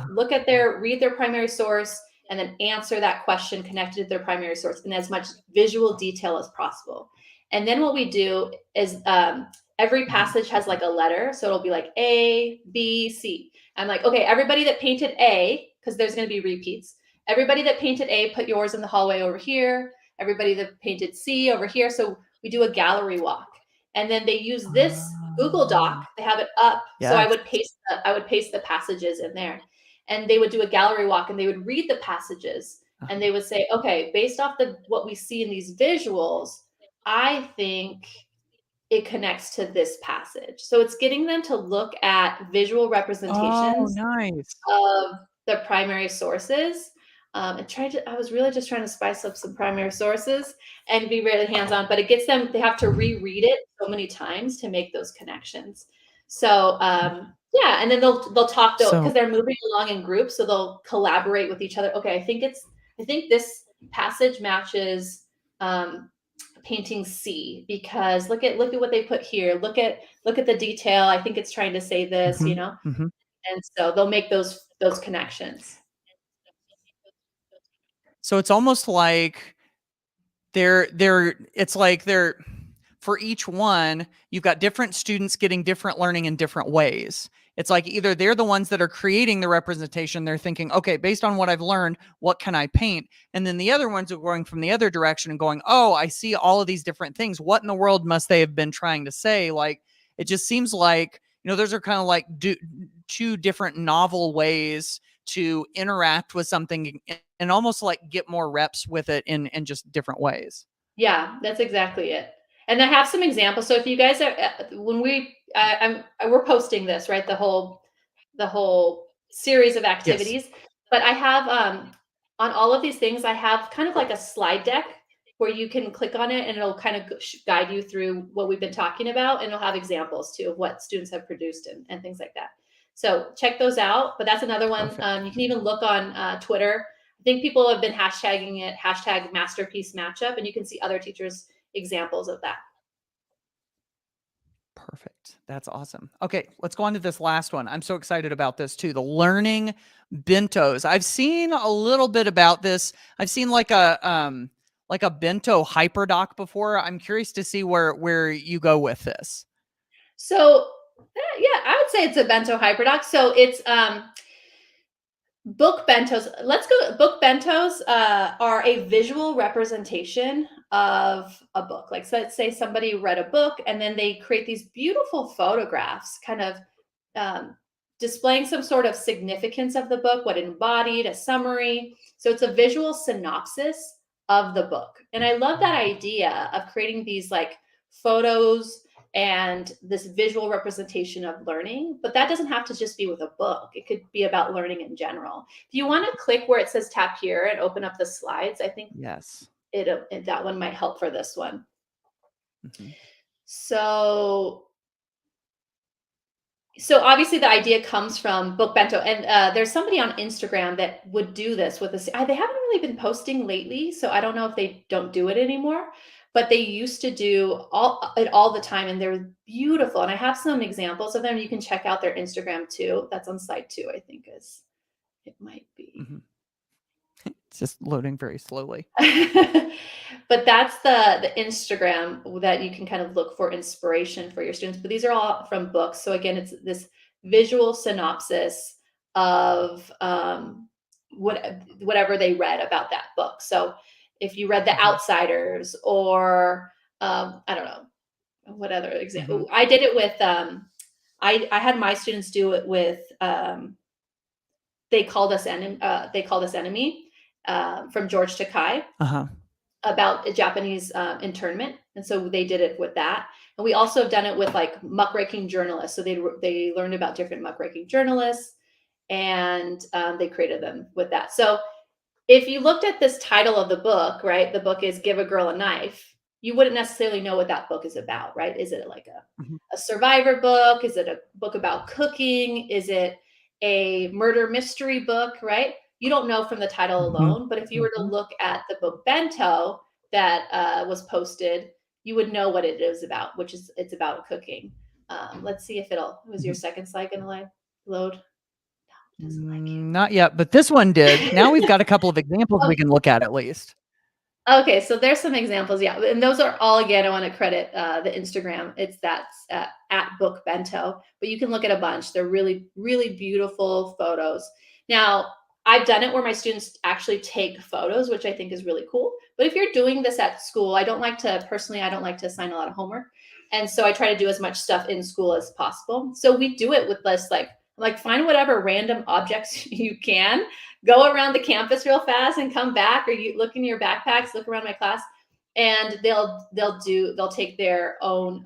read their primary source and then answer that question connected to their primary source in as much visual detail as possible. And then what we do is every passage has like a letter. So it'll be like A, B, C. I'm like, okay, everybody that painted A, because there's going to be repeats. Everybody that painted A, put yours in the hallway over here. Everybody that painted C over here. So we do a gallery walk. And then they use this Google Doc. They have it up. Yes. So I would paste the passages in there. And they would do a gallery walk and they would read the passages. And they would say, okay, based off what we see in these visuals, I think it connects to this passage. So it's getting them to look at visual representations of the primary sources. I was really just trying to spice up some primary sources and be really hands-on, but it gets them, they have to reread it so many times to make those connections. So yeah, and then they'll talk because they're moving along in groups, so they'll collaborate with each other. Okay, I think this passage matches painting C because look at what they put here. Look at the detail. I think it's trying to say this, and so they'll make those connections. So it's almost like it's like for each one, you've got different students getting different learning in different ways. It's like either they're the ones that are creating the representation. They're thinking, okay, based on what I've learned, what can I paint? And then the other ones are going from the other direction and going, oh, I see all of these different things. What in the world must they have been trying to say? Like, it just seems like, those are kind of like two different novel ways to interact with something and almost like get more reps with it in just different ways. Yeah, that's exactly it. And I have some examples. So if you guys are when we're posting this, right? The whole series of Yes. activities. But I have on all of these things, I have kind of like a slide deck where you can click on it and it'll kind of guide you through what we've been talking about, and it'll have examples too of what students have produced and things like that. So check those out. But that's another one. Perfect. You can even look on Twitter. I think people have been hashtagging it hashtag masterpiece matchup, and you can see other teachers' examples of that. Perfect. That's awesome. Okay, let's go on to this last one. I'm so excited about this too. The learning bentos. I've seen a little bit about this. I've seen like a bento hyperdoc before. I'm curious to see where you go with this. So yeah, I would say it's a bento hyperdoc. So it's book bentos. Let's go. Book bentos are a visual representation of a book. Like, so let's say somebody read a book and then they create these beautiful photographs, kind of displaying some sort of significance of the book, what it embodied, a summary. So it's a visual synopsis of the book. And I love that idea of creating these like photos and this visual representation of learning. But that doesn't have to just be with a book. It could be about learning in general. If you want to click where it says tap here and open up the slides, I think Yes. that one might help for this one. Mm-hmm. So obviously the idea comes from Book Bento, and there's somebody on Instagram that would do this with us. They haven't really been posting lately, so I don't know if they don't do it anymore. But they used to do all the time, and they're beautiful. And I have some examples of them. You can check out their Instagram too. That's on slide 2, I think it might be. Mm-hmm. It's just loading very slowly. But that's the Instagram that you can kind of look for inspiration for your students. But these are all from books. So again, it's this visual synopsis of whatever they read about that book. So if you read The Outsiders, or I don't know, what other example? I did it with I had my students do it with They Called Us Enemy from George Takei. About a Japanese internment. And so they did it with that. And we also have done it with like muckraking journalists. So they learned about different muckraking journalists, and they created them with that. So if you looked at this title of the book, right, the book is Give a Girl a Knife, you wouldn't necessarily know what that book is about, right? Is it like a survivor book? Is it a book about cooking? Is it a murder mystery book, right? You don't know from the title alone, but if you were to look at the book Bento that was posted, you would know what it is about, which is it's about cooking. Let's see if was your second slide going to load? No, it doesn't like it. Not yet, but this one did. Now we've got a couple of examples we can look at least. Okay, so there's some examples, yeah, and those are all, again, I want to credit the Instagram. That's at Book Bento, but you can look at a bunch. They're really, really beautiful photos. Now, I've done it where my students actually take photos, which I think is really cool. But if you're doing this at school, I don't like to assign a lot of homework. And so I try to do as much stuff in school as possible. So we do it with this, like find whatever random objects you can, go around the campus real fast and come back, or you look in your backpacks, look around my class, and they'll take their own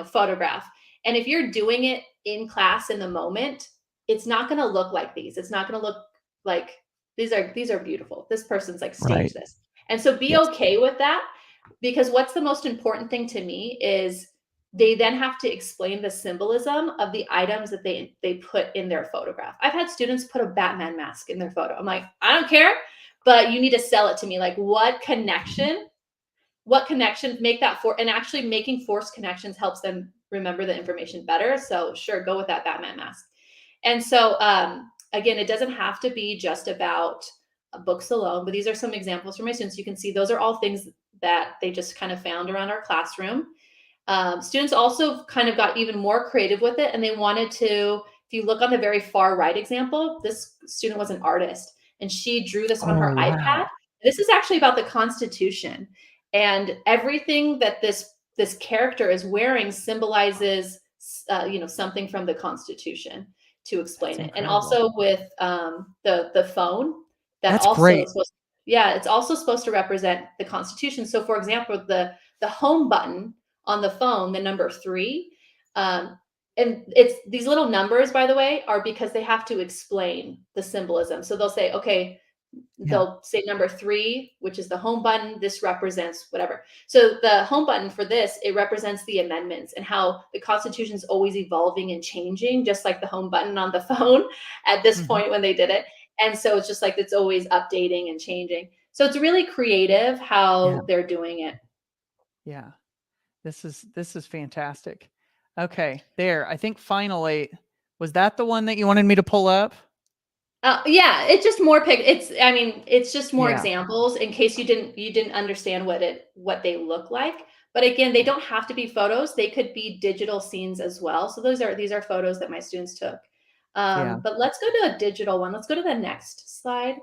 photograph. And if you're doing it in class in the moment, it's not going to look like these. It's not going to look like these are beautiful. This person's like staged this. And so be okay with that, because what's the most important thing to me is they then have to explain the symbolism of the items that they put in their photograph. I've had students put a Batman mask in their photo. I'm like, I don't care, but you need to sell it to me. Like, what connection make that for, and actually making forced connections helps them remember the information better. So sure, go with that Batman mask. And so again, it doesn't have to be just about books alone, but these are some examples for my students. You can see those are all things that they just kind of found around our classroom. Students also kind of got even more creative with it, and they wanted to, if you look on the very far right example, this student was an artist and she drew this on Oh, her iPad. wow. This is actually about the Constitution, and everything that this character is wearing symbolizes something from the Constitution to That's explain it. And incredible. also with the phone, that That's also great. is supposed, yeah, it's also supposed to represent the Constitution. So for example, the home button on the phone, the number 3, and it's these little numbers, by the way, are because they have to explain the symbolism. So they'll say, okay, Yeah. they'll say number 3, which is the home button. This represents whatever. So the home button for this, it represents the amendments and how the Constitution is always evolving and changing, just like the home button on the phone at this Mhm. point when they did it. And so it's just like it's always updating and changing. So it's really creative Yeah. how they're doing it. Yeah. This is fantastic. Okay, there. I think finally, was that the one that you wanted me to pull up? Yeah, it's just more it's, I mean, it's just more Yeah. examples in case you didn't understand what they look like. But again, they Yeah. don't have to be photos. They could be digital scenes as well. So these are photos that my students took. Yeah. But let's go to a digital one. Let's go to the next slide.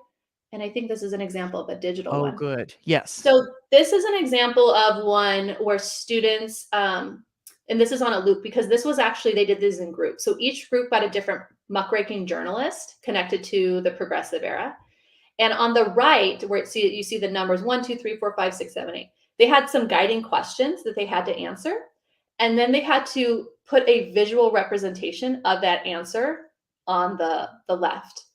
And I think this is an example of a digital Oh, one. good. Yes. So this is an example of one where students, and this is on a loop because this was actually, they did this in groups. So each group got a different muckraking journalist connected to the progressive era. And on the right, where you see the numbers 1, 2, 3, 4, 5, 6, 7, 8, they had some guiding questions that they had to answer. And then they had to put a visual representation of that answer on the left.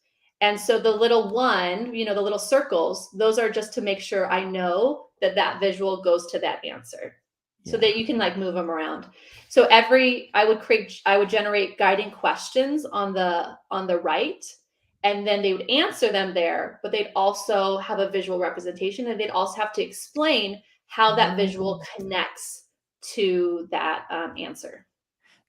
And so the little one, the little circles, those are just to make sure I know that that visual goes to that answer so Yeah. that you can like move them around. So I would generate guiding questions on the right, and then they would answer them there, but they'd also have a visual representation, and they'd also have to explain how that visual Oh. connects to that answer.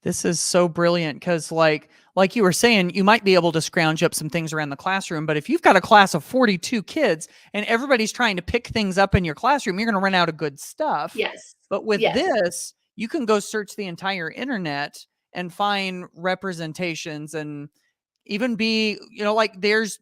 This is so brilliant because, like you were saying, you might be able to scrounge up some things around the classroom, but if you've got a class of 42 kids and everybody's trying to pick things up in your classroom, you're going to run out of good stuff. Yes. But with Yes. this, you can go search the entire internet and find representations and even be, like there's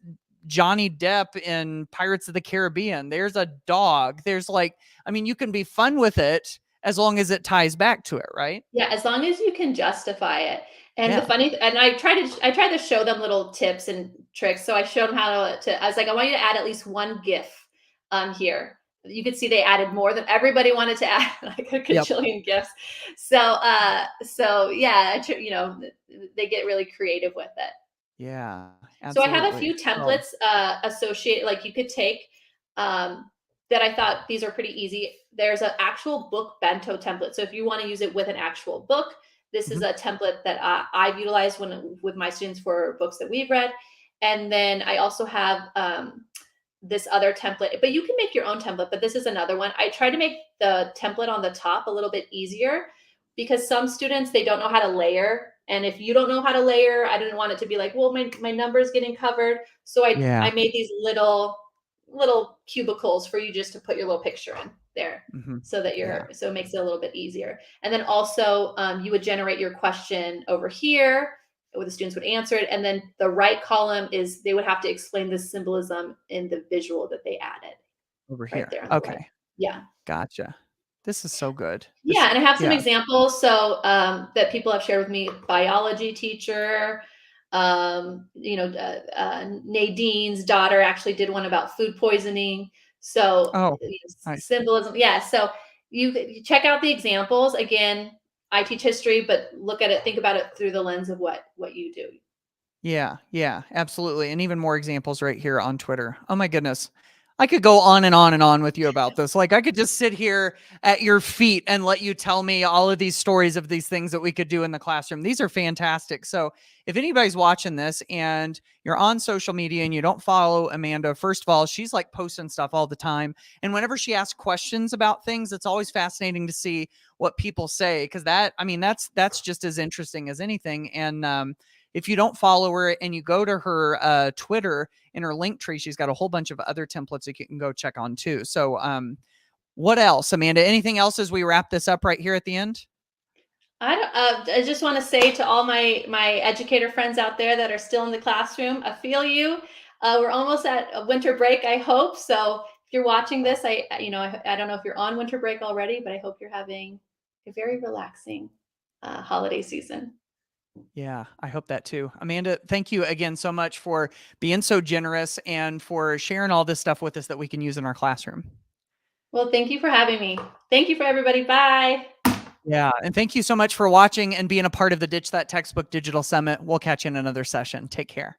Johnny Depp in Pirates of the Caribbean. There's a dog. I mean, you can be fun with it as long as it ties back to it, right? Yeah, as long as you can justify it. And the Yeah. funny and I try to show them little tips and tricks. So I showed them how I was like, I want you to add at least one GIF here. You could see they added more than everybody wanted to add like a Yep. gajillion GIFs. So yeah, they get really creative with it. Yeah, So I have a absolutely. few Well, templates associated, like you could take that I thought these are pretty easy. There's an actual book bento template. So if you want to use it with an actual book, this is mhm, a template that I've utilized with my students for books that we've read. And then I also have this other template, but you can make your own template. But this is another one. I try to make the template on the top a little bit easier because some students, they don't know how to layer. And if you don't know how to layer, I didn't want it to be like, well, my number is getting covered. So I yeah, made these little cubicles for you just to put your little picture in there mhm, so that yeah, so it makes it a little bit easier. And then also you would generate your question over here where the students would answer it. And then the right column is they would have to explain the symbolism in the visual that they added over right here. there on the right. Okay, Yeah. gotcha. This is so good. Yeah, and I have some Yeah. examples so that people have shared with me. Biology teacher, Nadine's daughter actually did one about food poisoning. So Oh, nice. symbolism, yeah. So you check out the examples. Again, I teach history, but look at it, think about it through the lens of what you do. Yeah, yeah, absolutely, and even more examples right here on Twitter. Oh my goodness. I could go on and on and on with you about this. Like, I could just sit here at your feet and let you tell me all of these stories of these things that we could do in the classroom. These are fantastic. So, if anybody's watching this and you're on social media and you don't follow Amanda, first of all, she's like posting stuff all the time. And whenever she asks questions about things, it's always fascinating to see what people say because I mean, that's just as interesting as anything. And if you don't follow her and you go to her Twitter, in her link tree, she's got a whole bunch of other templates that you can go check on too. So what else, Amanda? Anything else as we wrap this up right here at the end? I just want to say to all my educator friends out there that are still in the classroom, I feel you. We're almost at a winter break, I hope. So if you're watching this, I don't know if you're on winter break already, but I hope you're having a very relaxing holiday season. Yeah, I hope that too. Amanda, thank you again so much for being so generous and for sharing all this stuff with us that we can use in our classroom. Well, thank you for having me. Thank you for everybody. Bye. Yeah, and thank you so much for watching and being a part of the Ditch That Textbook Digital Summit. We'll catch you in another session. Take care.